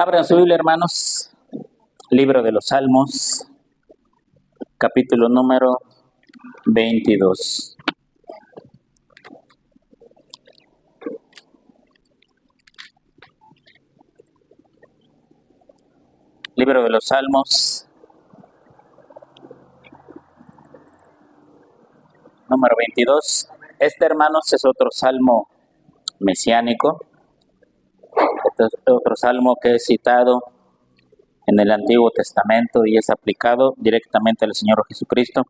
Abran su Biblia, hermanos, libro de los Salmos, capítulo número 22. Libro de los Salmos, número 22. Este, hermanos, es otro salmo mesiánico, otro salmo que es citado en el Antiguo Testamento y es aplicado directamente al Señor Jesucristo.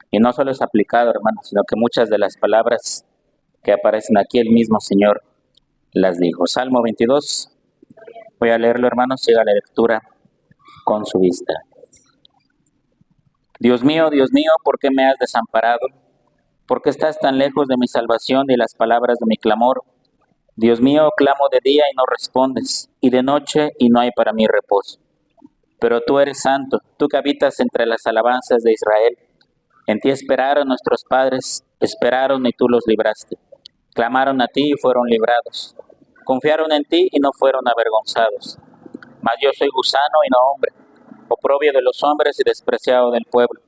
Y no solo es aplicado, hermanos, sino que muchas de las palabras que aparecen aquí el mismo Señor las dijo. Salmo 22, voy a leerlo, hermanos, siga la lectura con su vista. Dios mío, ¿por qué me has desamparado? ¿Por qué estás tan lejos de mi salvación y las palabras de mi clamor? Dios mío, clamo de día y no respondes, y de noche y no hay para mí reposo. Pero tú eres santo, tú que habitas entre las alabanzas de Israel. En ti esperaron nuestros padres, esperaron y tú los libraste. Clamaron a ti y fueron librados. Confiaron en ti y no fueron avergonzados. Mas yo soy gusano y no hombre, oprobio de los hombres y despreciado del pueblo.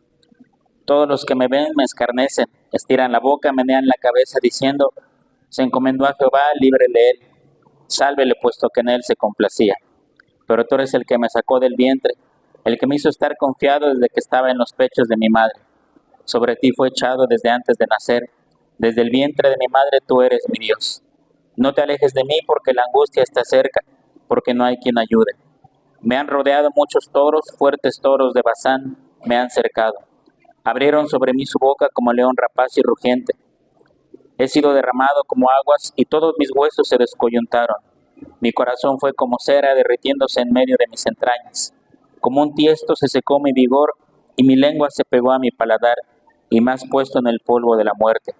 Todos los que me ven me escarnecen, estiran la boca, menean la cabeza, diciendo: se encomendó a Jehová, líbrele él. Sálvele, puesto que en él se complacía. Pero tú eres el que me sacó del vientre, el que me hizo estar confiado desde que estaba en los pechos de mi madre. Sobre ti fue echado desde antes de nacer, desde el vientre de mi madre tú eres mi Dios. No te alejes de mí, porque la angustia está cerca, porque no hay quien ayude. Me han rodeado muchos toros, fuertes toros de Basán me han cercado. Abrieron sobre mí su boca como león rapaz y rugiente. He sido derramado como aguas y todos mis huesos se descoyuntaron. Mi corazón fue como cera derritiéndose en medio de mis entrañas. Como un tiesto se secó mi vigor y mi lengua se pegó a mi paladar y me has puesto en el polvo de la muerte.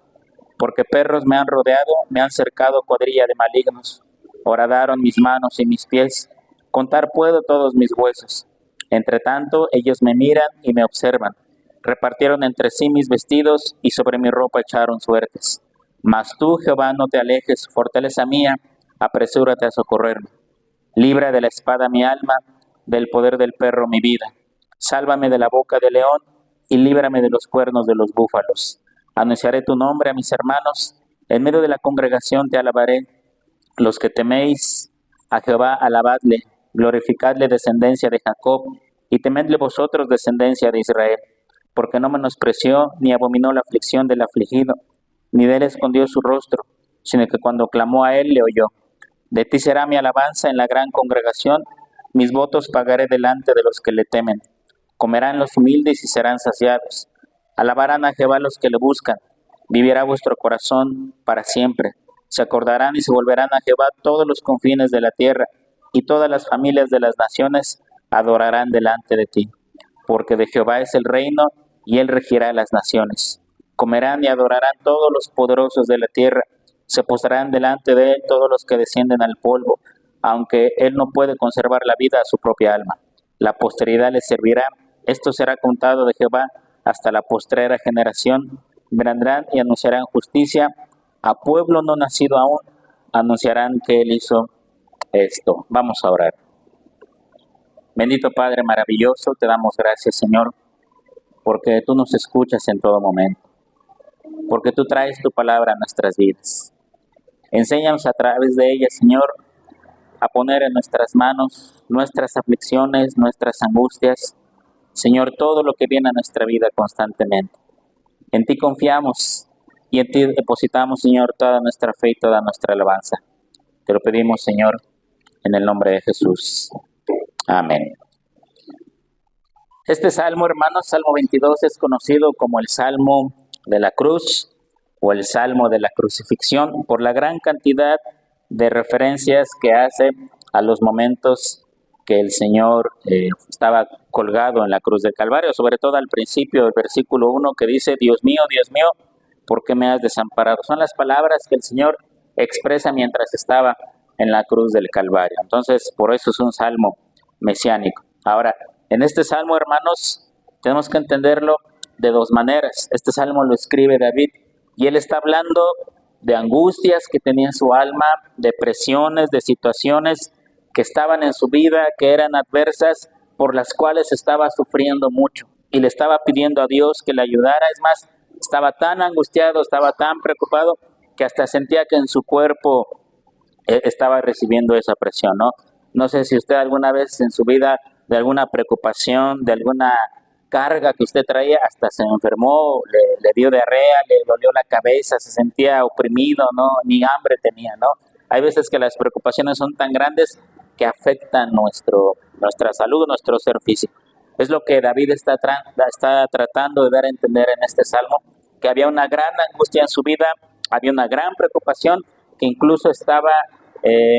Porque perros me han rodeado, me han cercado cuadrilla de malignos. Horadaron mis manos y mis pies. Contar puedo todos mis huesos. Entre tanto, ellos me miran y me observan. Repartieron entre sí mis vestidos y sobre mi ropa echaron suertes. Mas tú, Jehová, no te alejes, fortaleza mía, apresúrate a socorrerme. Libra de la espada mi alma, del poder del perro mi vida. Sálvame de la boca del león y líbrame de los cuernos de los búfalos. Anunciaré tu nombre a mis hermanos, en medio de la congregación te alabaré. Los que teméis a Jehová, alabadle, glorificadle, descendencia de Jacob, y temedle vosotros, descendencia de Israel. Porque no menospreció ni abominó la aflicción del afligido, ni de él escondió su rostro, sino que cuando clamó a él le oyó. De ti será mi alabanza en la gran congregación, mis votos pagaré delante de los que le temen. Comerán los humildes y serán saciados. Alabarán a Jehová los que le buscan. Vivirá vuestro corazón para siempre. Se acordarán y se volverán a Jehová todos los confines de la tierra, y todas las familias de las naciones adorarán delante de ti. Porque de Jehová es el reino, y él regirá las naciones. Comerán y adorarán todos los poderosos de la tierra. Se postrarán delante de él todos los que descienden al polvo, aunque él no puede conservar la vida a su propia alma. La posteridad le servirá. Esto será contado de Jehová hasta la postrera generación. Vendrán y anunciarán justicia. A pueblo no nacido aún, anunciarán que él hizo esto. Vamos a orar. Bendito Padre maravilloso, te damos gracias, Señor, porque tú nos escuchas en todo momento, porque tú traes tu palabra a nuestras vidas. Enséñanos a través de ella, Señor, a poner en nuestras manos nuestras aflicciones, nuestras angustias, Señor, todo lo que viene a nuestra vida constantemente. En ti confiamos y en ti depositamos, Señor, toda nuestra fe y toda nuestra alabanza. Te lo pedimos, Señor, en el nombre de Jesús. Amén. Este salmo, hermanos, Salmo 22, es conocido como el Salmo de la Cruz o el Salmo de la Crucifixión por la gran cantidad de referencias que hace a los momentos que el Señor estaba colgado en la cruz del Calvario, sobre todo al principio del versículo 1 que dice: Dios mío, ¿por qué me has desamparado? Son las palabras que el Señor expresa mientras estaba en la cruz del Calvario. Entonces, por eso es un salmo mesiánico. Ahora, en este salmo, hermanos, tenemos que entenderlo de dos maneras. Este salmo lo escribe David y él está hablando de angustias que tenía en su alma, de presiones, de situaciones que estaban en su vida, que eran adversas, por las cuales estaba sufriendo mucho. Y le estaba pidiendo a Dios que le ayudara. Es más, estaba tan angustiado, estaba tan preocupado, que hasta sentía que en su cuerpo estaba recibiendo esa presión, ¿no? No sé si usted alguna vez en su vida, de alguna preocupación, de alguna carga que usted traía, hasta se enfermó, le dio diarrea, le dolió la cabeza, se sentía oprimido, ¿no? Ni hambre tenía, ¿no? Hay veces que las preocupaciones son tan grandes que afectan nuestra salud, nuestro ser físico. Es lo que David está tratando de dar a entender en este salmo, que había una gran angustia en su vida, había una gran preocupación que incluso estaba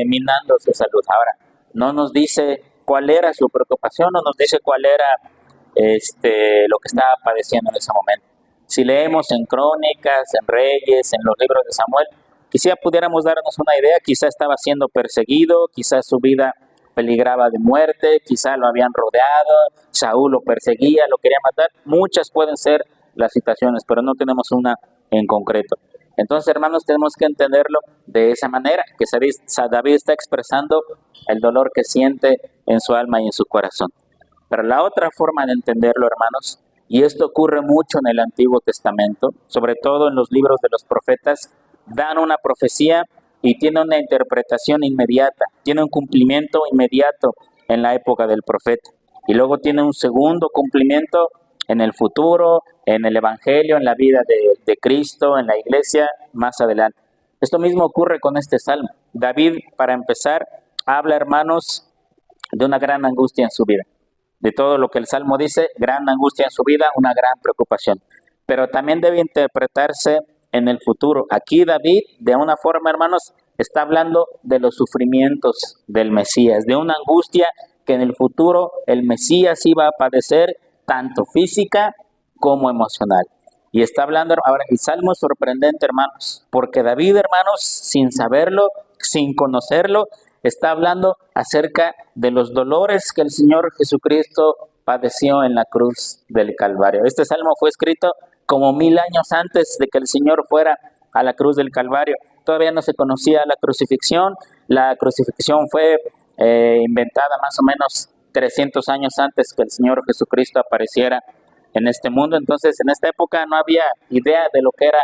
minando su salud. Ahora, no nos dice cuál era su preocupación, no nos dice cuál era lo que estaba padeciendo en ese momento. Si leemos en Crónicas, en Reyes, en los libros de Samuel, quizá pudiéramos darnos una idea. Quizá estaba siendo perseguido, quizá su vida peligraba de muerte, quizá lo habían rodeado, Saúl lo perseguía, lo quería matar. Muchas pueden ser las situaciones, pero no tenemos una en concreto. Entonces, hermanos, tenemos que entenderlo de esa manera, que David está expresando el dolor que siente en su alma y en su corazón. Pero la otra forma de entenderlo, hermanos, y esto ocurre mucho en el Antiguo Testamento, sobre todo en los libros de los profetas, dan una profecía y tiene una interpretación inmediata, tiene un cumplimiento inmediato en la época del profeta. Y luego tiene un segundo cumplimiento en el futuro, en el Evangelio, en la vida de Cristo, en la iglesia, más adelante. Esto mismo ocurre con este salmo. David, para empezar, habla, hermanos, de una gran angustia en su vida. De todo lo que el salmo dice, gran angustia en su vida, una gran preocupación. Pero también debe interpretarse en el futuro. Aquí David, de una forma, hermanos, está hablando de los sufrimientos del Mesías, de una angustia que en el futuro el Mesías iba a padecer, tanto física como emocional. Y está hablando, ahora el salmo es sorprendente, hermanos, porque David, hermanos, sin saberlo, sin conocerlo, está hablando acerca de los dolores que el Señor Jesucristo padeció en la cruz del Calvario. Este salmo fue escrito como 1000 años antes de que el Señor fuera a la cruz del Calvario. Todavía no se conocía la crucifixión. La crucifixión fue inventada más o menos 300 años antes que el Señor Jesucristo apareciera en este mundo. Entonces, en esta época no había idea de lo que era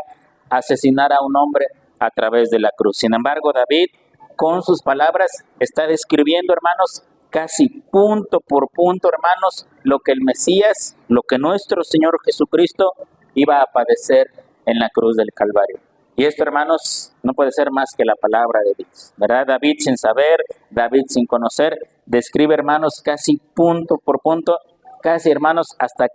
asesinar a un hombre a través de la cruz. Sin embargo, David, con sus palabras, está describiendo, hermanos, casi punto por punto, hermanos, lo que el Mesías, lo que nuestro Señor Jesucristo iba a padecer en la cruz del Calvario. Y esto, hermanos, no puede ser más que la palabra de Dios, ¿verdad? David sin saber, David sin conocer, describe, hermanos, casi punto por punto, casi, hermanos, hasta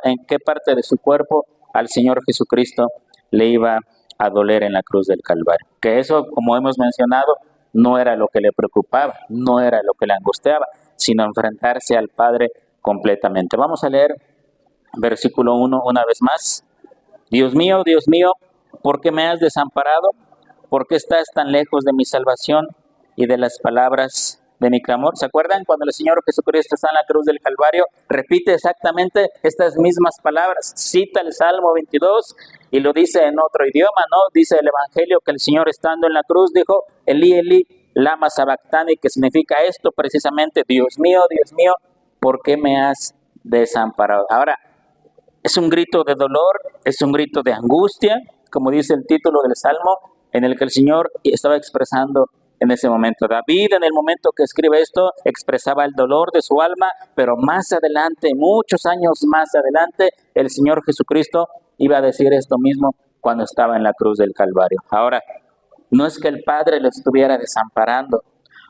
en qué parte de su cuerpo al Señor Jesucristo le iba a doler en la cruz del Calvario. Que eso, como hemos mencionado, no era lo que le preocupaba, no era lo que le angustiaba, sino enfrentarse al Padre completamente. Vamos a leer versículo 1 una vez más. Dios mío, ¿por qué me has desamparado? ¿Por qué estás tan lejos de mi salvación y de las palabras de mi clamor? ¿Se acuerdan cuando el Señor Jesucristo está en la cruz del Calvario? Repite exactamente estas mismas palabras, cita el Salmo 22 y lo dice en otro idioma, ¿no? Dice el Evangelio que el Señor estando en la cruz dijo, Elí, Elí, lama sabactani, que significa esto precisamente, Dios mío, ¿por qué me has desamparado? Ahora, es un grito de dolor, es un grito de angustia, como dice el título del Salmo, en el que el Señor estaba expresando en ese momento. David, en el momento que escribe esto, expresaba el dolor de su alma, pero más adelante, muchos años más adelante, el Señor Jesucristo iba a decir esto mismo cuando estaba en la cruz del Calvario. Ahora, no es que el Padre lo estuviera desamparando,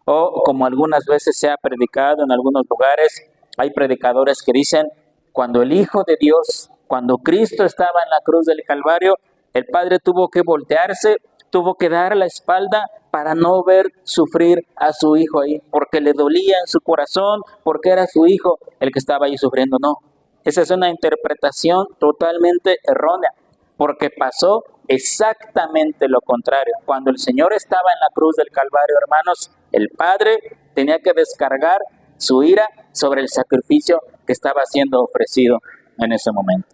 o como algunas veces se ha predicado en algunos lugares, hay predicadores que dicen, cuando el Hijo de Dios, cuando Cristo estaba en la cruz del Calvario, el Padre tuvo que voltearse, tuvo que dar la espalda para no ver sufrir a su Hijo ahí, porque le dolía en su corazón, porque era su Hijo el que estaba ahí sufriendo. No, esa es una interpretación totalmente errónea, porque pasó exactamente lo contrario. Cuando el Señor estaba en la cruz del Calvario, hermanos, el Padre tenía que descargar su ira sobre el sacrificio que estaba siendo ofrecido en ese momento.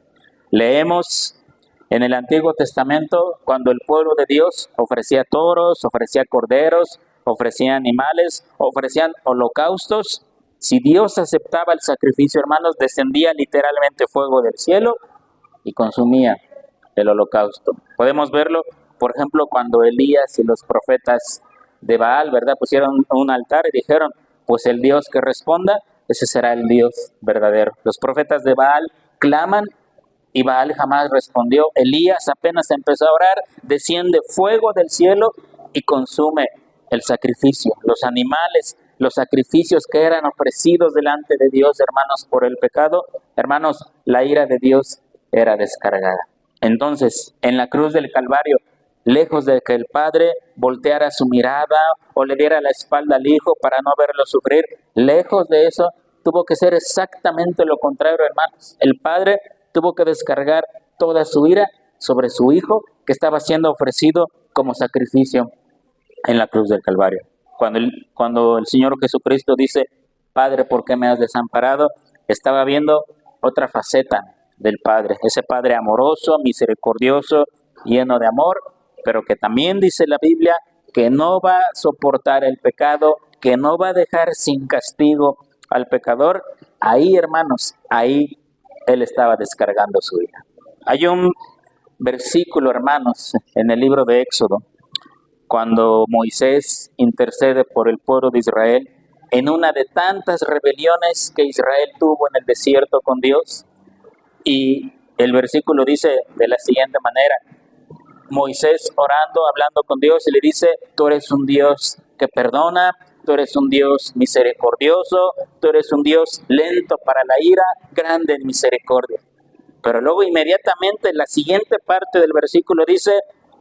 Leemos en el Antiguo Testamento cuando el pueblo de Dios ofrecía toros, ofrecía corderos, ofrecían animales, ofrecían holocaustos. Si Dios aceptaba el sacrificio, hermanos, descendía literalmente fuego del cielo y consumía el holocausto. Podemos verlo, por ejemplo, cuando Elías y los profetas de Baal, ¿verdad?, pusieron un altar y dijeron, pues el Dios que responda, ese será el Dios verdadero. Los profetas de Baal claman y Baal jamás respondió. Elías apenas empezó a orar, desciende fuego del cielo y consume el sacrificio, los animales, los sacrificios que eran ofrecidos delante de Dios, hermanos, por el pecado. Hermanos, la ira de Dios era descargada. Entonces, en la cruz del Calvario, lejos de que el Padre volteara su mirada o le diera la espalda al Hijo para no verlo sufrir, lejos de eso, tuvo que ser exactamente lo contrario, hermanos. El Padre tuvo que descargar toda su ira sobre su Hijo, que estaba siendo ofrecido como sacrificio en la cruz del Calvario. Cuando el Señor Jesucristo dice, Padre, ¿por qué me has desamparado?, estaba viendo otra faceta del Padre, ese Padre amoroso, misericordioso, lleno de amor, pero que también dice la Biblia que no va a soportar el pecado, que no va a dejar sin castigo al pecador. Ahí, hermanos, ahí Él estaba descargando su ira. Hay un versículo, hermanos, en el libro de Éxodo, cuando Moisés intercede por el pueblo de Israel, en una de tantas rebeliones que Israel tuvo en el desierto con Dios, y el versículo dice de la siguiente manera, Moisés orando, hablando con Dios, y le dice, tú eres un Dios que perdona, tú eres un Dios misericordioso, tú eres un Dios lento para la ira, grande en misericordia. Pero luego inmediatamente la siguiente parte del versículo dice,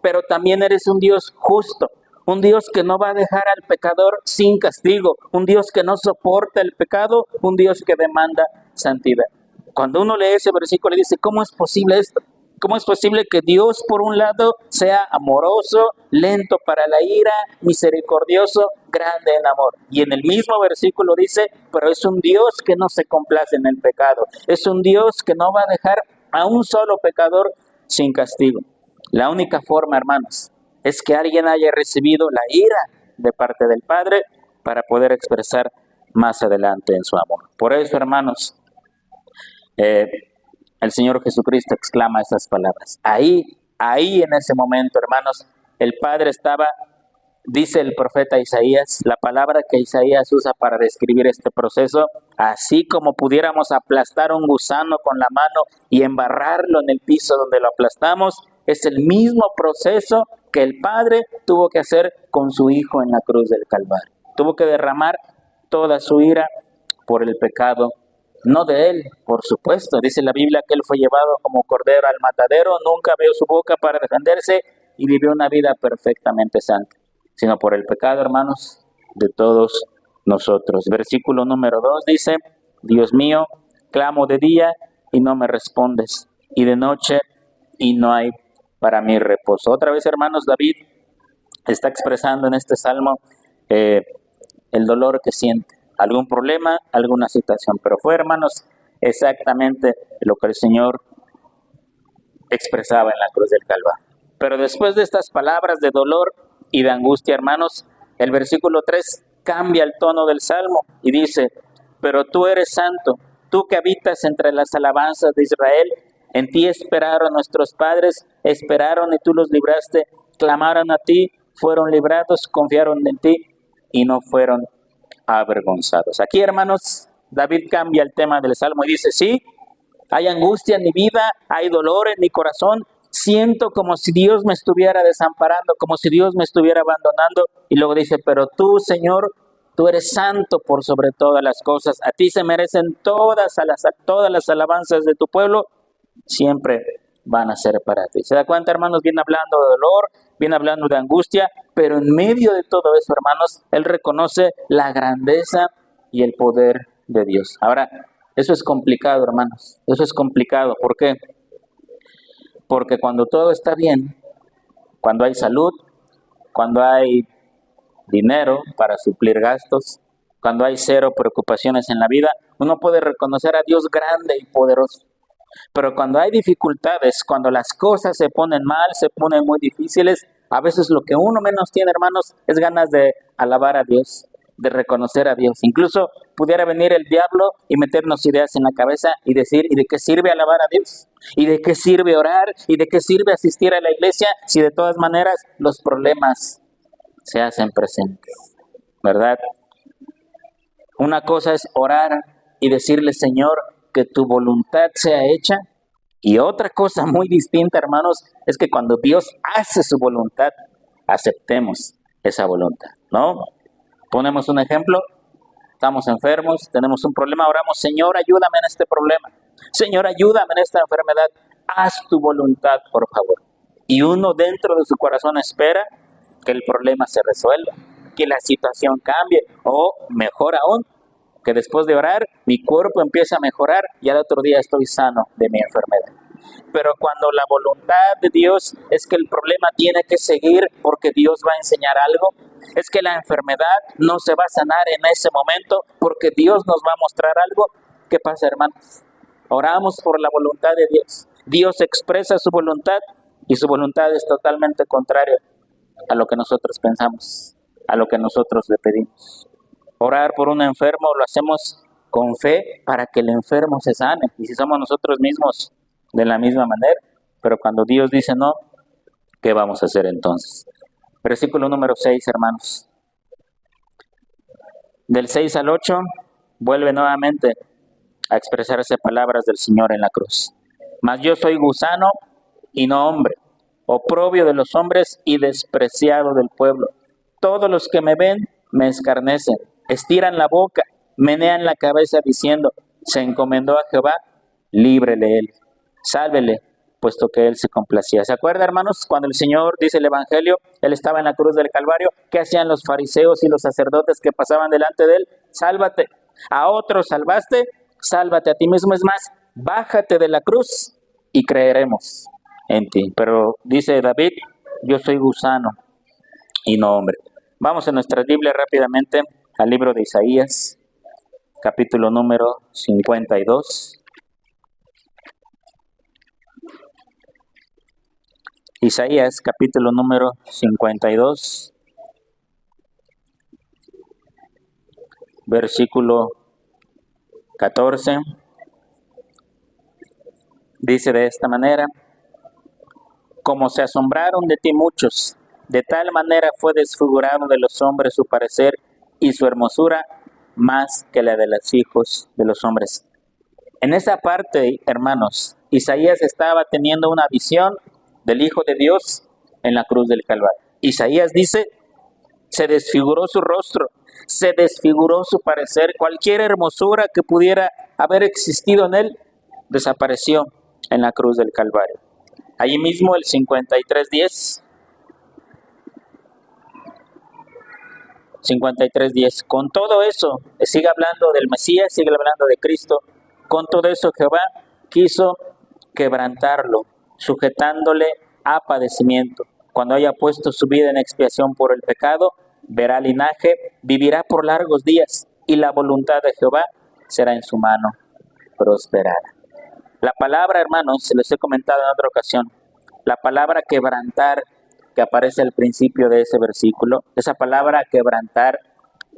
pero también eres un Dios justo, un Dios que no va a dejar al pecador sin castigo, un Dios que no soporta el pecado, un Dios que demanda santidad. Cuando uno lee ese versículo, le dice, ¿cómo es posible esto? ¿Cómo es posible que Dios, por un lado, sea amoroso, lento para la ira, misericordioso, grande en amor? Y en el mismo versículo dice, pero es un Dios que no se complace en el pecado. Es un Dios que no va a dejar a un solo pecador sin castigo. La única forma, hermanos, es que alguien haya recibido la ira de parte del Padre para poder expresar más adelante en su amor. Por eso, hermanos, el Señor Jesucristo exclama esas palabras. Ahí en ese momento, hermanos, el Padre estaba, dice el profeta Isaías, la palabra que Isaías usa para describir este proceso, así como pudiéramos aplastar un gusano con la mano y embarrarlo en el piso donde lo aplastamos, es el mismo proceso que el Padre tuvo que hacer con su Hijo en la cruz del Calvario. Tuvo que derramar toda su ira por el pecado, no de Él, por supuesto. Dice la Biblia que Él fue llevado como cordero al matadero, nunca abrió su boca para defenderse y vivió una vida perfectamente santa, sino por el pecado, hermanos, de todos nosotros. Versículo número 2 dice, Dios mío, clamo de día y no me respondes, y de noche y no hay para mí reposo. Otra vez, hermanos, David está expresando en este salmo el dolor que siente, algún problema, alguna situación, pero fue, hermanos, exactamente lo que el Señor expresaba en la cruz del Calvario. Pero después de estas palabras de dolor y de angustia, hermanos, el versículo 3 cambia el tono del salmo y dice, pero tú eres santo, tú que habitas entre las alabanzas de Israel, en ti esperaron nuestros padres, esperaron y tú los libraste, clamaron a ti, fueron librados, confiaron en ti y no fueron avergonzados. Aquí, hermanos, David cambia el tema del salmo y dice, sí, hay angustia en mi vida, hay dolor en mi corazón, siento como si Dios me estuviera desamparando, como si Dios me estuviera abandonando, y luego dice, pero tú, Señor, tú eres santo por sobre todas las cosas, a ti se merecen todas las alabanzas de tu pueblo, siempre van a ser para ti. ¿Se da cuenta, hermanos? Viene hablando de dolor, viene hablando de angustia, pero en medio de todo eso, hermanos, él reconoce la grandeza y el poder de Dios. Ahora, eso es complicado, hermanos, eso es complicado. ¿Por qué? Porque cuando todo está bien, cuando hay salud, cuando hay dinero para suplir gastos, cuando hay cero preocupaciones en la vida, uno puede reconocer a Dios grande y poderoso. Pero cuando hay dificultades, cuando las cosas se ponen mal, se ponen muy difíciles, A veces lo que uno menos tiene, hermanos, es ganas de alabar a Dios, de reconocer a Dios. Incluso pudiera venir el diablo y meternos ideas en la cabeza y decir, ¿y de qué sirve alabar a Dios? ¿Y de qué sirve orar? ¿Y de qué sirve asistir a la iglesia si de todas maneras los problemas se hacen presentes? ¿Verdad? Una cosa es orar y decirle, Señor, que tu voluntad sea hecha. Y otra cosa muy distinta, hermanos, es que cuando Dios hace su voluntad, aceptemos esa voluntad, ¿no? Ponemos un ejemplo, estamos enfermos, tenemos un problema, oramos, Señor, ayúdame en este problema. Señor, ayúdame en esta enfermedad. Haz tu voluntad, por favor. Y uno dentro de su corazón espera que el problema se resuelva, que la situación cambie, o mejor aún, que después de orar, mi cuerpo empieza a mejorar y al otro día estoy sano de mi enfermedad. Pero cuando la voluntad de Dios es que el problema tiene que seguir porque Dios va a enseñar algo, es que la enfermedad no se va a sanar en ese momento porque Dios nos va a mostrar algo, ¿qué pasa, hermanos? Oramos por la voluntad de Dios. Dios expresa su voluntad y su voluntad es totalmente contraria a lo que nosotros pensamos, a lo que nosotros le pedimos. Orar por un enfermo lo hacemos con fe para que el enfermo se sane. Y si somos nosotros mismos de la misma manera, pero cuando Dios dice no, ¿qué vamos a hacer entonces? Versículo número 6, hermanos. Del 6 al 8, vuelve nuevamente a expresarse palabras del Señor en la cruz. Mas yo soy gusano y no hombre, oprobio de los hombres y despreciado del pueblo. Todos los que me ven me escarnecen, estiran la boca, menean la cabeza diciendo, se encomendó a Jehová, líbrele él, sálvele, puesto que él se complacía. ¿Se acuerdan, hermanos? Cuando el Señor dice el Evangelio, él estaba en la cruz del Calvario, ¿qué hacían los fariseos y los sacerdotes que pasaban delante de él? Sálvate. A otros salvaste, sálvate a ti mismo. Es más, bájate de la cruz y creeremos en ti. Pero dice David, yo soy gusano y no hombre. Vamos a nuestra Biblia rápidamente al libro de Isaías, capítulo número 52. Isaías, capítulo número 52, versículo 14. Dice de esta manera, como se asombraron de ti muchos, de tal manera fue desfigurado de los hombres su parecer y su hermosura más que la de los hijos de los hombres. En esa parte, hermanos, Isaías estaba teniendo una visión del Hijo de Dios en la cruz del Calvario. Isaías dice, se desfiguró su rostro, se desfiguró su parecer, cualquier hermosura que pudiera haber existido en él, desapareció en la cruz del Calvario. Allí mismo el 53:10. 53:10. Con todo eso, sigue hablando del Mesías, sigue hablando de Cristo. Con todo eso Jehová quiso quebrantarlo, sujetándole a padecimiento. Cuando haya puesto su vida en expiación por el pecado, verá linaje, vivirá por largos días, y la voluntad de Jehová será en su mano prosperada. La palabra, hermanos, se les he comentado en otra ocasión, la palabra quebrantar que aparece al principio de ese versículo, esa palabra quebrantar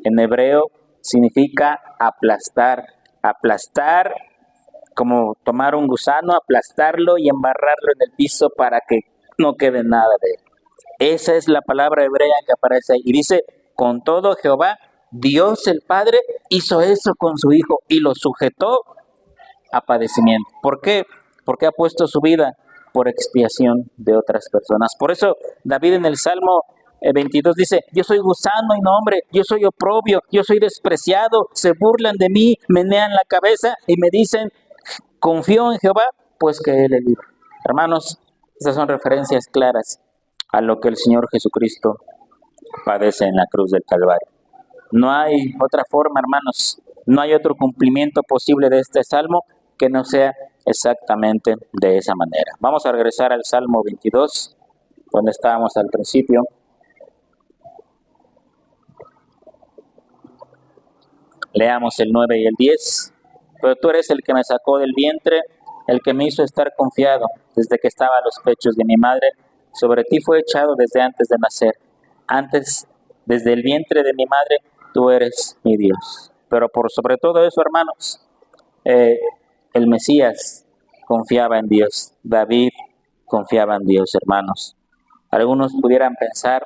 en hebreo significa aplastar. Aplastar como tomar un gusano, aplastarlo y embarrarlo en el piso para que no quede nada de él. Esa es la palabra hebrea que aparece ahí. Y dice, con todo Jehová, Dios el Padre, hizo eso con su Hijo y lo sujetó a padecimiento. ¿Por qué? Porque ha puesto su vida por expiación de otras personas. Por eso David en el Salmo 22 dice, yo soy gusano y no hombre, yo soy oprobio, yo soy despreciado, se burlan de mí, menean la cabeza y me dicen, confío en Jehová, pues que Él es libre. Hermanos, estas son referencias claras a lo que el Señor Jesucristo padece en la cruz del Calvario. No hay otra forma, hermanos, no hay otro cumplimiento posible de este Salmo que no sea exactamente de esa manera. Vamos a regresar al Salmo 22, donde estábamos al principio. Leamos el 9 y el 10. Pero tú eres el que me sacó del vientre, el que me hizo estar confiado desde que estaba a los pechos de mi madre. Sobre ti fue echado desde antes de nacer. Antes, desde el vientre de mi madre, tú eres mi Dios. Pero por sobre todo eso, hermanos, el Mesías confiaba en Dios. David confiaba en Dios, hermanos. Algunos pudieran pensar,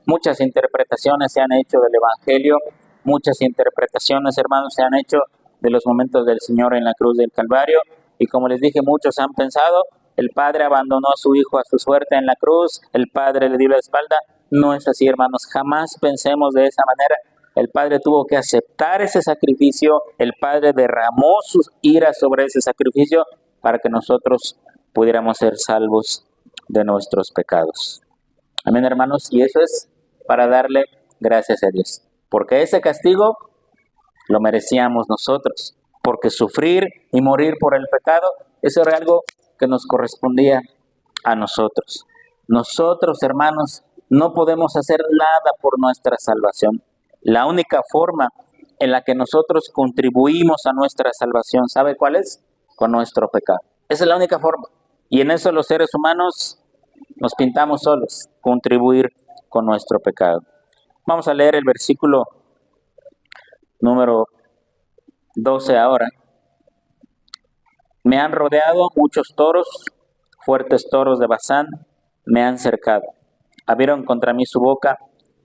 muchas interpretaciones se han hecho del Evangelio, muchas interpretaciones, hermanos, se han hecho de los momentos del Señor en la cruz del Calvario, y como les dije, muchos han pensado, el Padre abandonó a su Hijo a su suerte en la cruz, el Padre le dio la espalda. No es así, hermanos, jamás pensemos de esa manera. El Padre tuvo que aceptar ese sacrificio, el Padre derramó su ira sobre ese sacrificio para que nosotros pudiéramos ser salvos de nuestros pecados. Amén, hermanos, y eso es para darle gracias a Dios, porque ese castigo lo merecíamos nosotros, porque sufrir y morir por el pecado, eso era algo que nos correspondía a nosotros. Nosotros, hermanos, no podemos hacer nada por nuestra salvación. La única forma en la que nosotros contribuimos a nuestra salvación, ¿sabe cuál es? Con nuestro pecado. Esa es la única forma. Y en eso los seres humanos nos pintamos solos, contribuir con nuestro pecado. Vamos a leer el versículo número 12 ahora. Me han rodeado muchos toros, fuertes toros de Basán, me han cercado. Abrieron contra mí su boca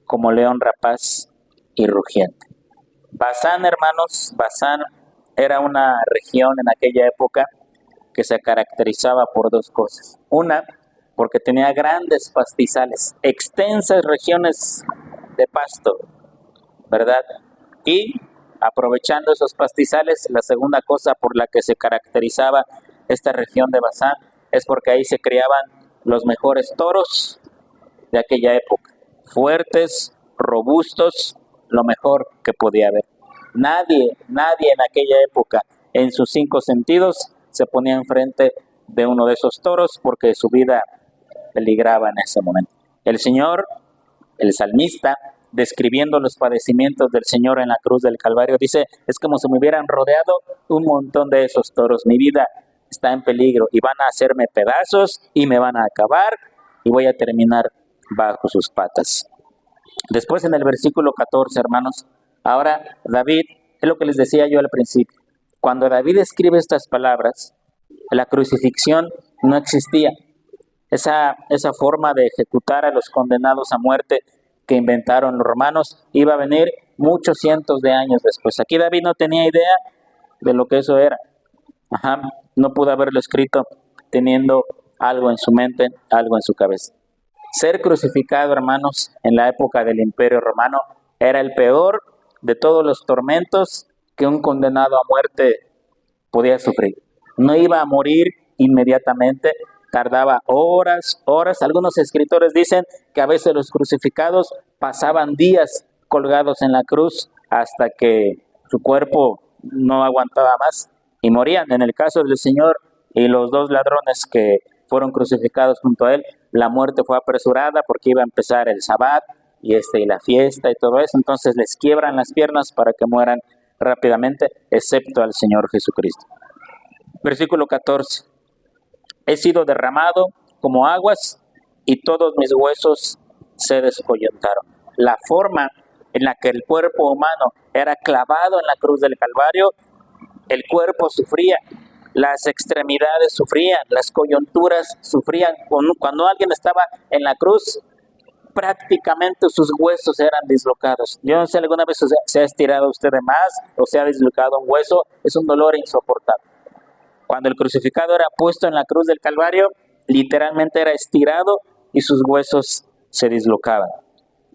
como león rapaz y rugiente. Basán, hermanos, Basán era una región en aquella época que se caracterizaba por dos cosas. Una, porque tenía grandes pastizales, extensas regiones de pasto, ¿verdad? Y aprovechando esos pastizales, la segunda cosa por la que se caracterizaba esta región de Basán es porque ahí se criaban los mejores toros de aquella época, fuertes, robustos, lo mejor que podía haber. Nadie en aquella época, en sus 5 sentidos, se ponía enfrente de uno de esos toros porque su vida peligraba en ese momento. El Señor, el salmista, describiendo los padecimientos del Señor en la cruz del Calvario, dice, es como si me hubieran rodeado un montón de esos toros. Mi vida está en peligro y van a hacerme pedazos y me van a acabar y voy a terminar bajo sus patas. Después en el versículo 14, hermanos, ahora David, es lo que les decía yo al principio, cuando David escribe estas palabras, la crucifixión no existía. Esa forma de ejecutar a los condenados a muerte que inventaron los romanos iba a venir muchos cientos de años después. Aquí David no tenía idea de lo que eso era. No pudo haberlo escrito teniendo algo en su mente, algo en su cabeza. Ser crucificado, hermanos, en la época del Imperio Romano era el peor de todos los tormentos que un condenado a muerte podía sufrir. No iba a morir inmediatamente, tardaba horas. Algunos escritores dicen que a veces los crucificados pasaban días colgados en la cruz hasta que su cuerpo no aguantaba más y morían. En el caso del Señor y los 2 ladrones que fueron crucificados junto a él, la muerte fue apresurada porque iba a empezar el Sabbat y la fiesta y todo eso, entonces les quiebran las piernas para que mueran rápidamente, excepto al Señor Jesucristo. Versículo 14. He sido derramado como aguas y todos mis huesos se descoyuntaron. La forma en la que el cuerpo humano era clavado en la cruz del Calvario, el cuerpo sufría, las extremidades sufrían, las coyunturas sufrían. Cuando alguien estaba en la cruz, prácticamente sus huesos eran dislocados. Yo no sé, alguna vez se ha estirado usted de más o se ha dislocado un hueso, es un dolor insoportable. Cuando el crucificado era puesto en la cruz del Calvario, literalmente era estirado y sus huesos se dislocaban.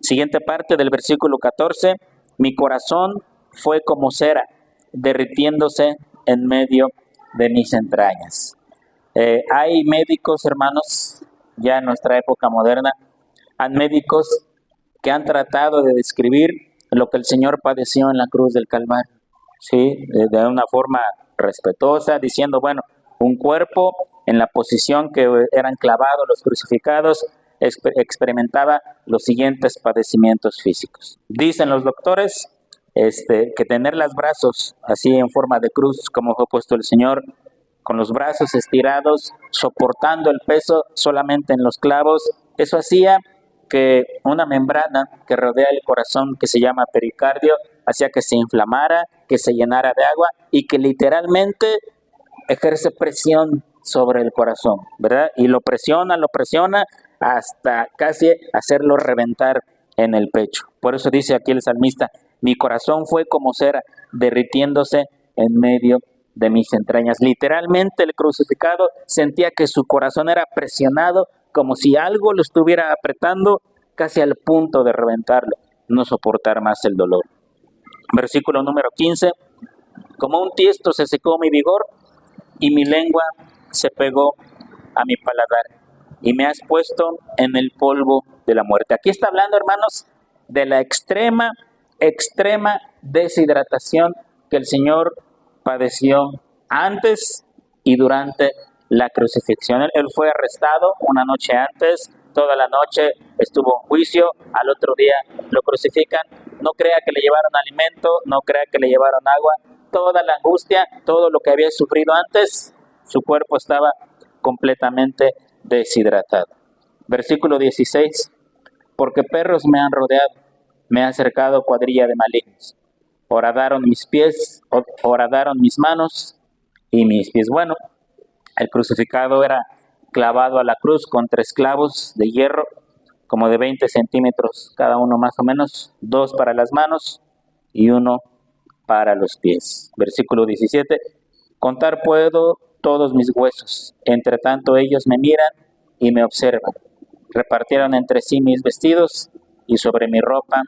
Siguiente parte del versículo 14, mi corazón fue como cera, derritiéndose en medio de mis entrañas. Hay médicos, hermanos, ya en nuestra época moderna, hay médicos que han tratado de describir lo que el Señor padeció en la cruz del Calvario, ¿sí? De una forma respetuosa, diciendo, bueno, un cuerpo en la posición que eran clavados los crucificados experimentaba los siguientes padecimientos físicos. Dicen los doctores que tener los brazos así en forma de cruz, como fue puesto el Señor, con los brazos estirados, soportando el peso solamente en los clavos, Eso hacía que una membrana que rodea el corazón, que se llama pericardio, hacía que se inflamara, que se llenara de agua y que literalmente ejerce presión sobre el corazón, ¿verdad? Y lo presiona hasta casi hacerlo reventar en el pecho. Por eso dice aquí el salmista, mi corazón fue como cera derritiéndose en medio de mis entrañas. Literalmente el crucificado sentía que su corazón era presionado como si algo lo estuviera apretando casi al punto de reventarlo, no soportar más el dolor. Versículo número 15, como un tiesto se secó mi vigor y mi lengua se pegó a mi paladar y me has puesto en el polvo de la muerte. Aquí está hablando, hermanos, de la extrema deshidratación que el Señor padeció antes y durante la crucifixión. Él fue arrestado una noche antes, toda la noche estuvo en juicio, al otro día lo crucifican. No crea que le llevaron alimento, no crea que le llevaron agua. Toda la angustia, todo lo que había sufrido antes, su cuerpo estaba completamente deshidratado. Versículo 16, porque perros me han rodeado, me ha acercado cuadrilla de malignos. Horadaron mis pies, horadaron mis manos y mis pies. Bueno, el crucificado era clavado a la cruz con 3 clavos de hierro, como de 20 centímetros cada uno más o menos, 2 para las manos y 1 para los pies. Versículo 17, contar puedo todos mis huesos, entre tanto ellos me miran y me observan. Repartieron entre sí mis vestidos y sobre mi ropa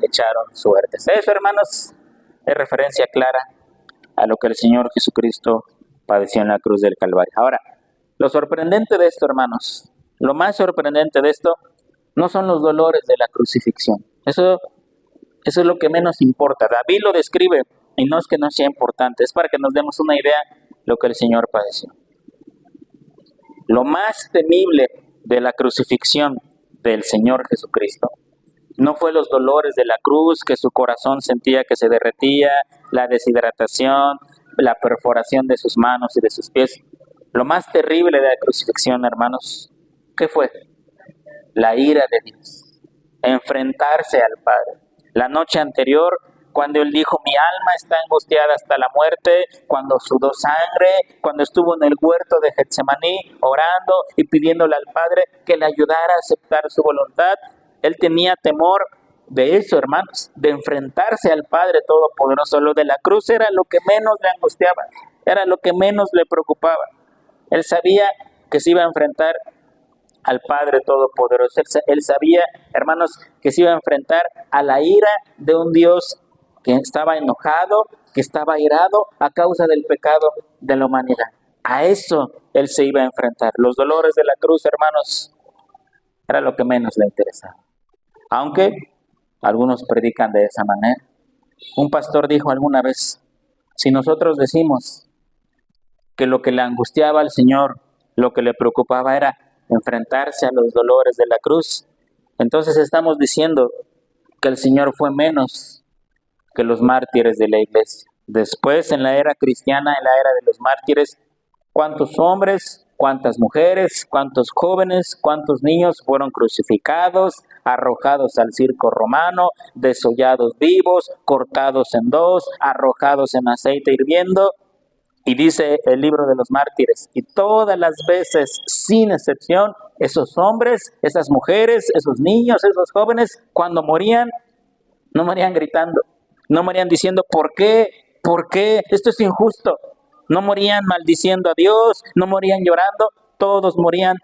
echaron suertes. Eso, hermanos, es referencia clara a lo que el Señor Jesucristo padeció en la cruz del Calvario. Ahora, lo sorprendente de esto, hermanos, lo más sorprendente de esto no son los dolores de la crucifixión. Eso es lo que menos importa. David lo describe y no es que no sea importante, es para que nos demos una idea de lo que el Señor padeció. Lo más temible de la crucifixión del Señor Jesucristo no fue los dolores de la cruz, que su corazón sentía que se derretía, la deshidratación, la perforación de sus manos y de sus pies. Lo más terrible de la crucifixión, hermanos, ¿qué fue? La ira de Dios, enfrentarse al Padre. La noche anterior, cuando Él dijo, mi alma está angustiada hasta la muerte, cuando sudó sangre, cuando estuvo en el huerto de Getsemaní orando y pidiéndole al Padre que le ayudara a aceptar su voluntad, Él tenía temor de eso, hermanos, de enfrentarse al Padre Todopoderoso. Lo de la cruz era lo que menos le angustiaba, era lo que menos le preocupaba. Él sabía que se iba a enfrentar al Padre Todopoderoso. Él sabía, hermanos, que se iba a enfrentar a la ira de un Dios que estaba enojado, que estaba airado a causa del pecado de la humanidad. A eso Él se iba a enfrentar. Los dolores de la cruz, hermanos, era lo que menos le interesaba. Aunque algunos predican de esa manera. Un pastor dijo alguna vez, si nosotros decimos que lo que le angustiaba al Señor, lo que le preocupaba era enfrentarse a los dolores de la cruz, entonces estamos diciendo que el Señor fue menos que los mártires de la iglesia. Después, en la era cristiana, en la era de los mártires, ¿cuántos hombres, cuántas mujeres, cuántos jóvenes, cuántos niños fueron crucificados, arrojados al circo romano, desollados vivos, cortados en 2, arrojados en aceite hirviendo? Y dice el libro de los mártires, y todas las veces, sin excepción, esos hombres, esas mujeres, esos niños, esos jóvenes, cuando morían, no morían gritando, no morían diciendo, ¿por qué? ¿Por qué? Esto es injusto. No morían maldiciendo a Dios, no morían llorando, todos morían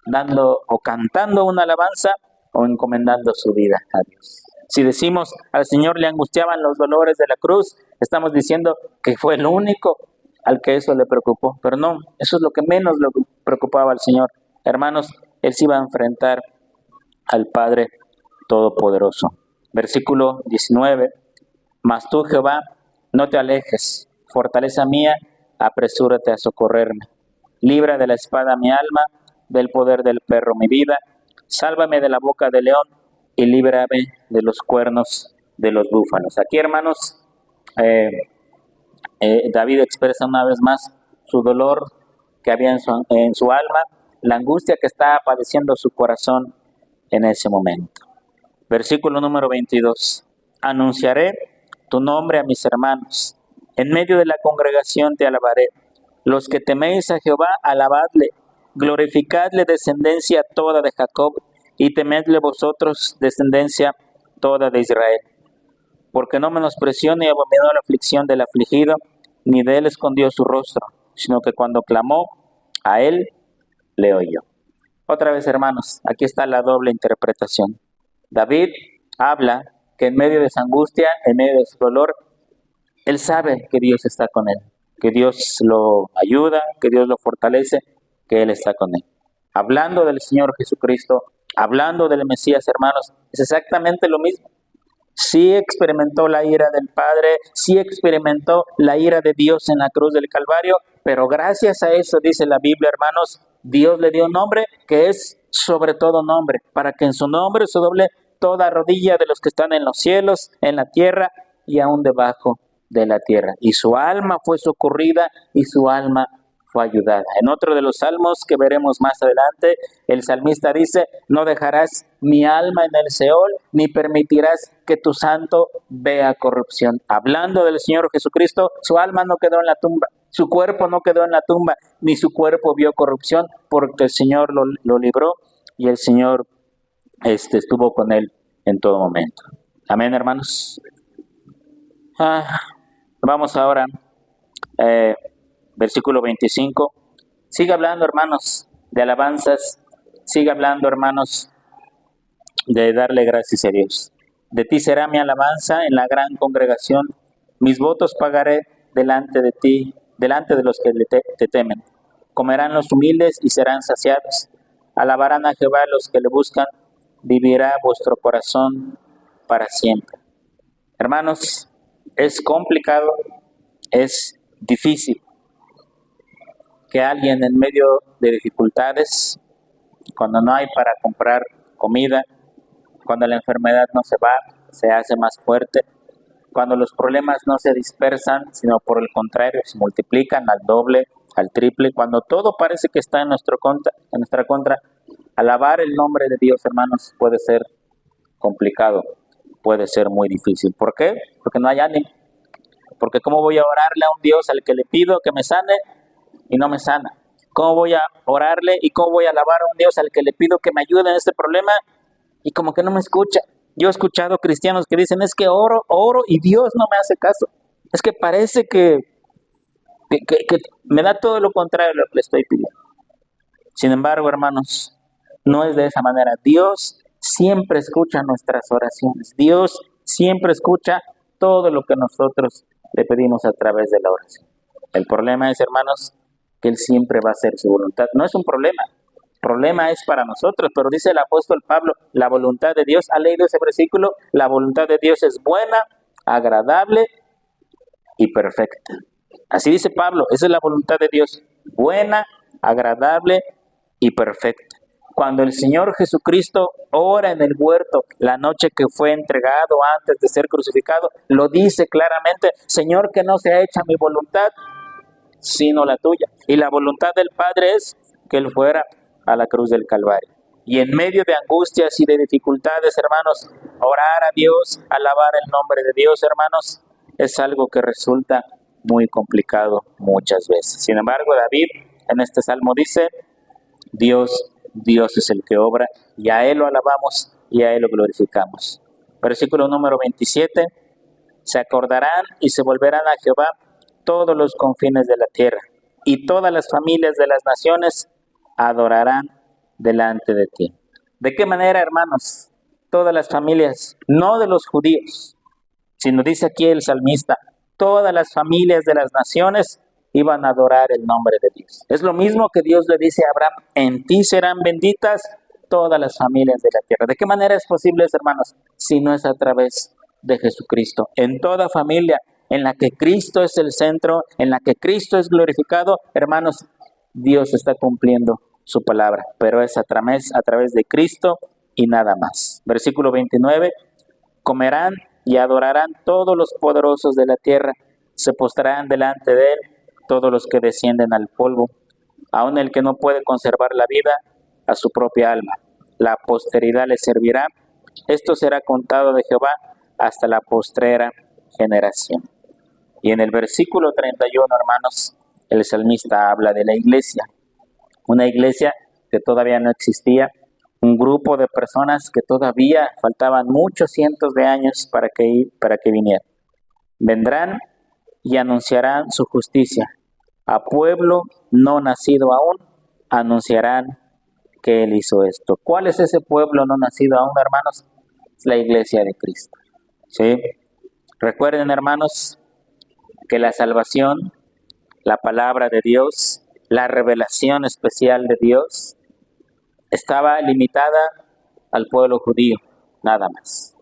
dando o cantando una alabanza o encomendando su vida a Dios. Si decimos al Señor le angustiaban los dolores de la cruz, estamos diciendo que fue el único al que eso le preocupó. Pero no, eso es lo que menos le preocupaba al Señor. Hermanos, Él se iba a enfrentar al Padre Todopoderoso. Versículo 19. Mas tú, Jehová, no te alejes, fortaleza mía, apresúrate a socorrerme. Libra de la espada mi alma, del poder del perro mi vida. Sálvame de la boca del león y líbrame de los cuernos de los búfalos. Aquí, hermanos, David expresa una vez más su dolor que había en su alma la angustia que estaba padeciendo su corazón en ese momento. Versículo número 22. Anunciaré tu nombre a mis hermanos. En medio de la congregación te alabaré. Los que teméis a Jehová, alabadle. Glorificadle, descendencia toda de Jacob, y temedle vosotros, descendencia toda de Israel. Porque no menospreció ni abominó la aflicción del afligido, ni de él escondió su rostro, sino que cuando clamó, a él le oyó. Otra vez, hermanos, aquí está la doble interpretación. David habla que en medio de su angustia, en medio de su dolor, él sabe que Dios está con él, que Dios lo ayuda, que Dios lo fortalece, que Él está con él. Hablando del Señor Jesucristo, hablando del Mesías, hermanos, es exactamente lo mismo. Sí experimentó la ira del Padre, sí experimentó la ira de Dios en la cruz del Calvario, pero gracias a eso, dice la Biblia, hermanos, Dios le dio un nombre que es sobre todo nombre, para que en su nombre se doble toda rodilla de los que están en los cielos, en la tierra y aún debajo de la tierra. Y su alma fue socorrida y su alma fue ayudada. En otro de los salmos que veremos más adelante, el salmista dice, no dejarás mi alma en el Seol, ni permitirás que tu santo vea corrupción. Hablando del Señor Jesucristo, su alma no quedó en la tumba, su cuerpo no quedó en la tumba, ni su cuerpo vio corrupción, porque el Señor lo libró y el Señor estuvo con él en todo momento. Amén, hermanos. Vamos ahora, versículo 25. Sigue hablando, hermanos, de alabanzas. Sigue hablando, hermanos, de darle gracias a Dios. De ti será mi alabanza en la gran congregación. Mis votos pagaré delante de ti, delante de los que te temen. Comerán los humildes y serán saciados. Alabarán a Jehová los que le buscan. Vivirá vuestro corazón para siempre. Hermanos, es complicado, es difícil que alguien en medio de dificultades, cuando no hay para comprar comida, cuando la enfermedad no se va, se hace más fuerte, cuando los problemas no se dispersan, sino por el contrario, se multiplican al doble, al triple, cuando todo parece que está en nuestra contra, alabar el nombre de Dios, hermanos, puede ser complicado, puede ser muy difícil. ¿Por qué? Porque no hay ánimo. Porque ¿cómo voy a orarle a un Dios al que le pido que me sane y no me sana? ¿Cómo voy a orarle y cómo voy a alabar a un Dios al que le pido que me ayude en este problema y como que no me escucha? Yo he escuchado cristianos que dicen, es que oro y Dios no me hace caso. Es que parece que me da todo lo contrario a lo que le estoy pidiendo. Sin embargo, hermanos, no es de esa manera. Dios siempre escucha nuestras oraciones. Dios siempre escucha todo lo que nosotros le pedimos a través de la oración. El problema es, hermanos, que Él siempre va a hacer su voluntad. No es un problema. El problema es para nosotros, pero dice el apóstol Pablo, la voluntad de Dios, ¿ha leído ese versículo? La voluntad de Dios es buena, agradable y perfecta. Así dice Pablo, esa es la voluntad de Dios, buena, agradable y perfecta. Cuando el Señor Jesucristo ora en el huerto la noche que fue entregado antes de ser crucificado, lo dice claramente, Señor, que no sea hecha mi voluntad, sino la tuya. Y la voluntad del Padre es que Él fuera a la cruz del Calvario. Y en medio de angustias y de dificultades, hermanos, orar a Dios, alabar el nombre de Dios, hermanos, es algo que resulta muy complicado muchas veces. Sin embargo, David en este salmo dice, Dios es el que obra, y a Él lo alabamos y a Él lo glorificamos. Versículo número 27, se acordarán y se volverán a Jehová todos los confines de la tierra, y todas las familias de las naciones adorarán delante de ti. ¿De qué manera, hermanos? Todas las familias, no de los judíos, sino dice aquí el salmista, todas las familias de las naciones iban a adorar el nombre de Dios. Es lo mismo que Dios le dice a Abraham, en ti serán benditas todas las familias de la tierra. ¿De qué manera es posible eso, hermanos? Si no es a través de Jesucristo. En toda familia en la que Cristo es el centro, en la que Cristo es glorificado, hermanos, Dios está cumpliendo su palabra, pero es a través de Cristo y nada más. Versículo 29, comerán y adorarán todos los poderosos de la tierra, se postrarán delante de Él todos los que descienden al polvo, aun el que no puede conservar la vida a su propia alma. La posteridad le servirá. Esto será contado de Jehová hasta la postrera generación. Y en el versículo 31, hermanos, el salmista habla de la iglesia. Una iglesia que todavía no existía, un grupo de personas que todavía faltaban muchos cientos de años para que vinieran. Vendrán y anunciarán su justicia. A pueblo no nacido aún, anunciarán que Él hizo esto. ¿Cuál es ese pueblo no nacido aún, hermanos? Es la iglesia de Cristo. ¿Sí? Recuerden, hermanos, que la salvación, la palabra de Dios, la revelación especial de Dios, estaba limitada al pueblo judío, nada más.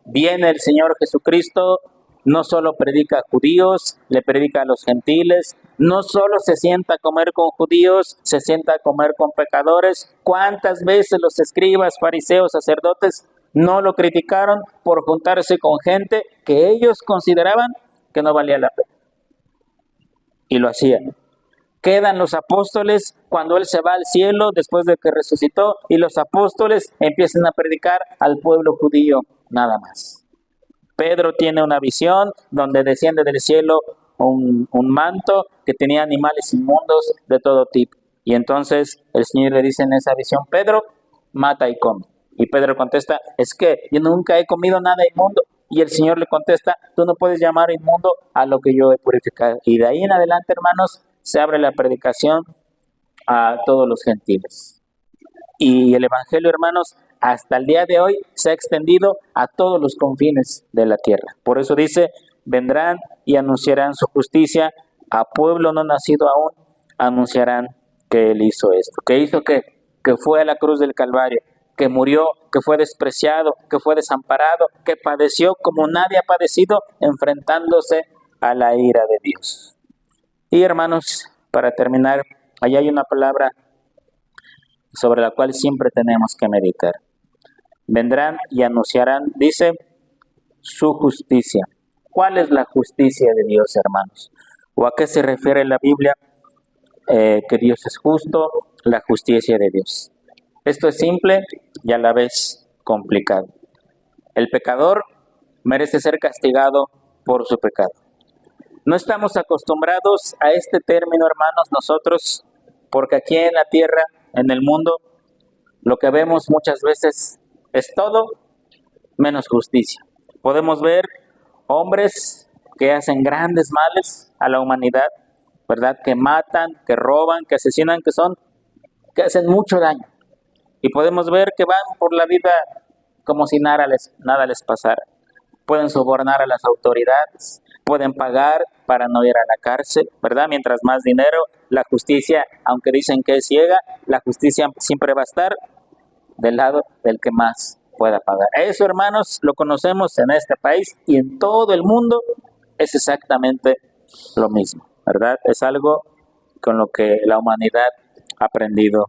Viene el Señor Jesucristo, no solo predica a judíos, le predica a los gentiles, no solo se sienta a comer con judíos, se sienta a comer con pecadores. ¿Cuántas veces los escribas, fariseos, sacerdotes no lo criticaron por juntarse con gente que ellos consideraban que no valía la pena? Y lo hacían. Quedan los apóstoles cuando Él se va al cielo después de que resucitó, y los apóstoles empiezan a predicar al pueblo judío, nada más. Pedro tiene una visión donde desciende del cielo un manto que tenía animales inmundos de todo tipo. Y entonces el Señor le dice en esa visión: Pedro, mata y come. Y Pedro contesta: es que yo nunca he comido nada inmundo. Y el Señor le contesta: tú no puedes llamar inmundo a lo que yo he purificado. Y de ahí en adelante, hermanos, se abre la predicación a todos los gentiles. Y el evangelio, hermanos, hasta el día de hoy se ha extendido a todos los confines de la tierra. Por eso dice: vendrán y anunciarán su justicia, a pueblo no nacido aún anunciarán que Él hizo esto. ¿Qué hizo? Que fue a la cruz del Calvario, que murió, que fue despreciado, que fue desamparado, que padeció como nadie ha padecido, enfrentándose a la ira de Dios. Y hermanos, para terminar, allá hay una palabra sobre la cual siempre tenemos que meditar. Vendrán y anunciarán, dice, su justicia. ¿Cuál es la justicia de Dios, hermanos? ¿O a qué se refiere la Biblia? Que Dios es justo, la justicia de Dios. Esto es simple y a la vez complicado. El pecador merece ser castigado por su pecado. No estamos acostumbrados a este término, hermanos, nosotros, porque aquí en la tierra, en el mundo, lo que vemos muchas veces es todo menos justicia. Podemos ver hombres que hacen grandes males a la humanidad, ¿verdad? Que matan, que roban, que asesinan, que hacen mucho daño. Y podemos ver que van por la vida como si nada les pasara. Pueden sobornar a las autoridades, pueden pagar para no ir a la cárcel, ¿verdad? Mientras más dinero, la justicia, aunque dicen que es ciega, la justicia siempre va a estar del lado del que más pueda pagar. Eso, hermanos, lo conocemos en este país y en todo el mundo es exactamente lo mismo, ¿verdad? Es algo con lo que la humanidad ha aprendido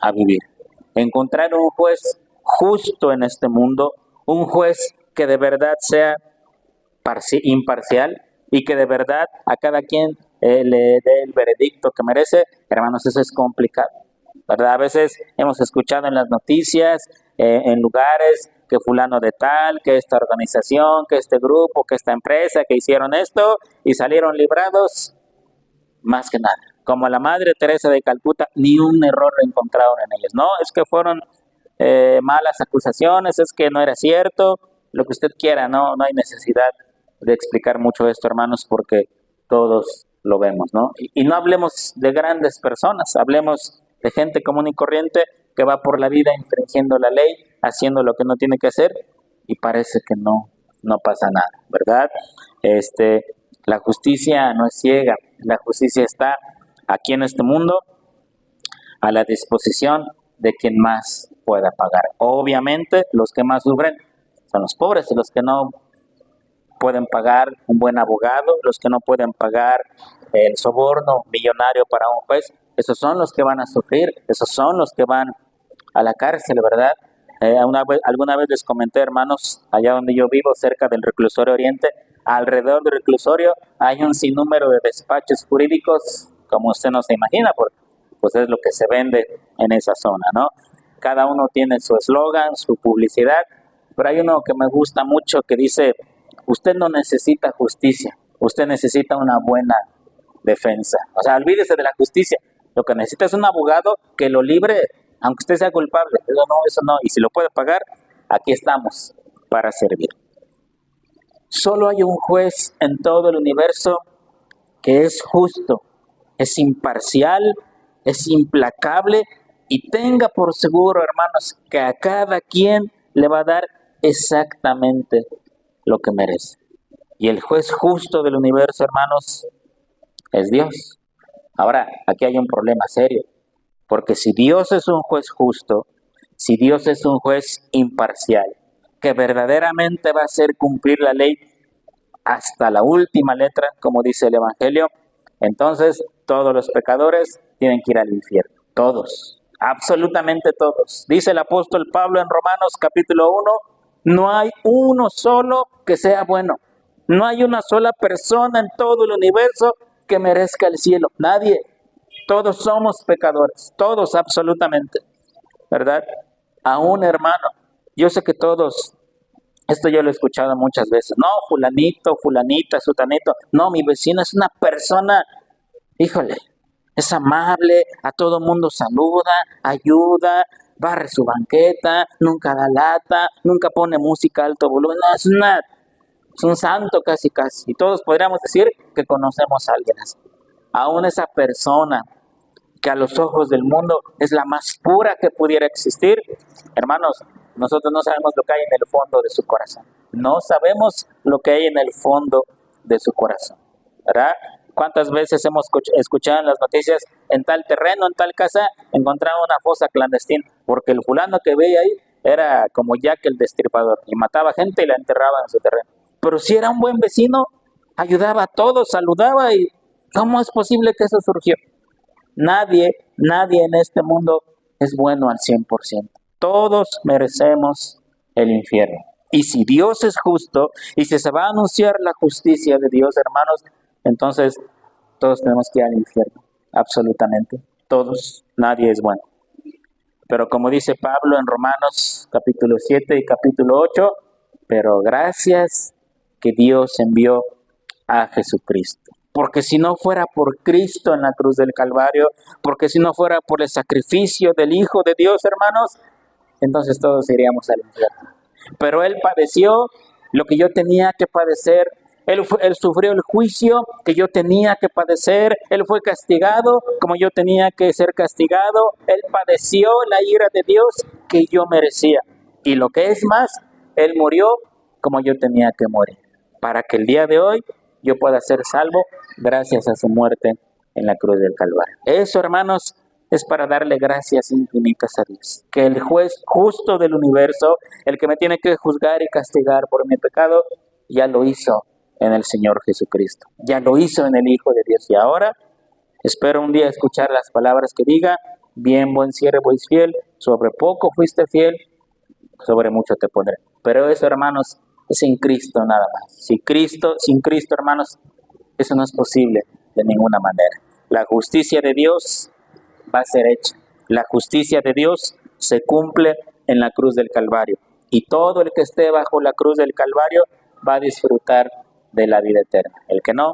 a vivir. Encontrar un juez justo en este mundo, un juez que de verdad sea imparcial y que de verdad a cada quien le dé el veredicto que merece, hermanos, eso es complicado, ¿verdad? A veces hemos escuchado en las noticias, en lugares, que fulano de tal, que esta organización, que este grupo, que esta empresa, que hicieron esto y salieron librados, más que nada. Como la Madre Teresa de Calcuta, ni un error encontraron en ellos. No, es que fueron malas acusaciones, es que no era cierto, lo que usted quiera, no hay necesidad de explicar mucho esto, hermanos, porque todos lo vemos, ¿no? Y no hablemos de grandes personas, hablemos de gente común y corriente que va por la vida infringiendo la ley, haciendo lo que no tiene que hacer y parece que no pasa nada, ¿verdad? La justicia no es ciega, la justicia está aquí en este mundo a la disposición de quien más pueda pagar. Obviamente, los que más sufren son los pobres, los que no pueden pagar un buen abogado, los que no pueden pagar el soborno millonario para un juez. Esos son los que van a sufrir, esos son los que van a la cárcel, ¿verdad? Alguna vez les comenté, hermanos, allá donde yo vivo, cerca del Reclusorio Oriente, alrededor del reclusorio hay un sinnúmero de despachos jurídicos, como usted no se imagina, porque pues es lo que se vende en esa zona, ¿no? Cada uno tiene su eslogan, su publicidad, pero hay uno que me gusta mucho que dice, usted no necesita justicia, usted necesita una buena defensa. O sea, olvídese de la justicia, lo que necesita es un abogado que lo libre, aunque usted sea culpable. Eso no, y si lo puede pagar, aquí estamos para servir. Solo hay un juez en todo el universo que es justo, es imparcial, es implacable y tenga por seguro, hermanos, que a cada quien le va a dar exactamente lo que merece. Y el juez justo del universo, hermanos, es Dios. Ahora, aquí hay un problema serio, porque si Dios es un juez justo, si Dios es un juez imparcial, que verdaderamente va a hacer cumplir la ley hasta la última letra, como dice el Evangelio, entonces todos los pecadores tienen que ir al infierno. Todos, absolutamente todos. Dice el apóstol Pablo en Romanos capítulo 1, no hay uno solo que sea bueno. No hay una sola persona en todo el universo que merezca el cielo. Nadie. Todos somos pecadores. Todos, absolutamente. ¿Verdad? Aún, hermano, yo sé que todos, esto yo lo he escuchado muchas veces. No, fulanito, fulanita, sutanito. No, mi vecino es una persona, híjole, es amable, a todo mundo saluda, ayuda, barre su banqueta, nunca da lata, nunca pone música a alto volumen. No, es un santo casi. Y todos podríamos decir que conocemos a alguien así. Aún esa persona que a los ojos del mundo es la más pura que pudiera existir, hermanos, nosotros no sabemos lo que hay en el fondo de su corazón. No sabemos lo que hay en el fondo de su corazón, ¿verdad? ¿Cuántas veces hemos escuchado en las noticias, en tal terreno, en tal casa, encontraron una fosa clandestina? Porque el fulano que veía ahí era como Jack el Destripador y mataba gente y la enterraba en su terreno. Pero si era un buen vecino, ayudaba a todos, saludaba. ¿Y cómo es posible que eso surgió? Nadie en este mundo es bueno al 100%. Todos merecemos el infierno. Y si Dios es justo, y si se va a anunciar la justicia de Dios, hermanos, entonces todos tenemos que ir al infierno. Absolutamente. Todos. Nadie es bueno. Pero como dice Pablo en Romanos capítulo 7 y capítulo 8, pero gracias que Dios envió a Jesucristo. Porque si no fuera por Cristo en la cruz del Calvario, porque si no fuera por el sacrificio del Hijo de Dios, hermanos, entonces todos iríamos al infierno. Pero Él padeció lo que yo tenía que padecer. Él sufrió el juicio que yo tenía que padecer. Él fue castigado como yo tenía que ser castigado. Él padeció la ira de Dios que yo merecía. Y lo que es más, Él murió como yo tenía que morir, para que el día de hoy yo pueda ser salvo gracias a su muerte en la cruz del Calvario. Eso, hermanos, es para darle gracias infinitas a Dios. Que el juez justo del universo, el que me tiene que juzgar y castigar por mi pecado, ya lo hizo en el Señor Jesucristo. Ya lo hizo en el Hijo de Dios. Y ahora espero un día escuchar las palabras que diga, bien, buen siervo y fiel, sobre poco fuiste fiel, sobre mucho te pondré. Pero eso, hermanos, es en Cristo nada más. Sin Cristo, hermanos, eso no es posible de ninguna manera. La justicia de Dios va a ser hecha. La justicia de Dios se cumple en la cruz del Calvario. Y todo el que esté bajo la cruz del Calvario va a disfrutar de la vida eterna. El que no,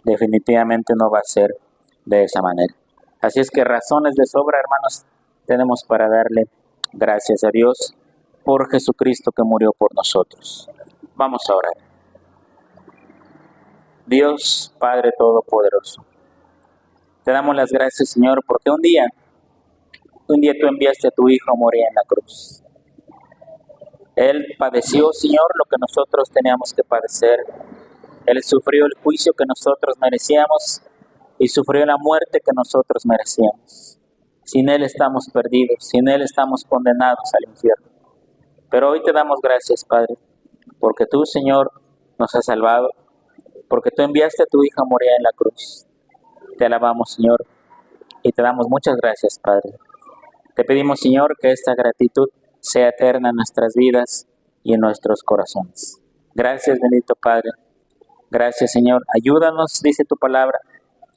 definitivamente no va a ser de esa manera. Así es que razones de sobra, hermanos, tenemos para darle gracias a Dios por Jesucristo que murió por nosotros. Vamos a orar. Dios, Padre Todopoderoso, te damos las gracias, Señor, porque un día tú enviaste a tu Hijo a morir en la cruz. Él padeció, Señor, lo que nosotros teníamos que padecer. Él sufrió el juicio que nosotros merecíamos y sufrió la muerte que nosotros merecíamos. Sin Él estamos perdidos, sin Él estamos condenados al infierno. Pero hoy te damos gracias, Padre, porque tú, Señor, nos has salvado, porque tú enviaste a tu Hijo a morir en la cruz. Te alabamos, Señor, y te damos muchas gracias, Padre. Te pedimos, Señor, que esta gratitud sea eterna en nuestras vidas y en nuestros corazones. Gracias, bendito Padre. Gracias, Señor. Ayúdanos, dice tu palabra,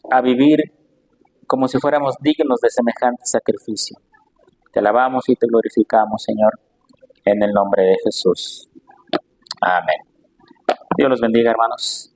a vivir como si fuéramos dignos de semejante sacrificio. Te alabamos y te glorificamos, Señor, en el nombre de Jesús. Amén. Dios los bendiga, hermanos.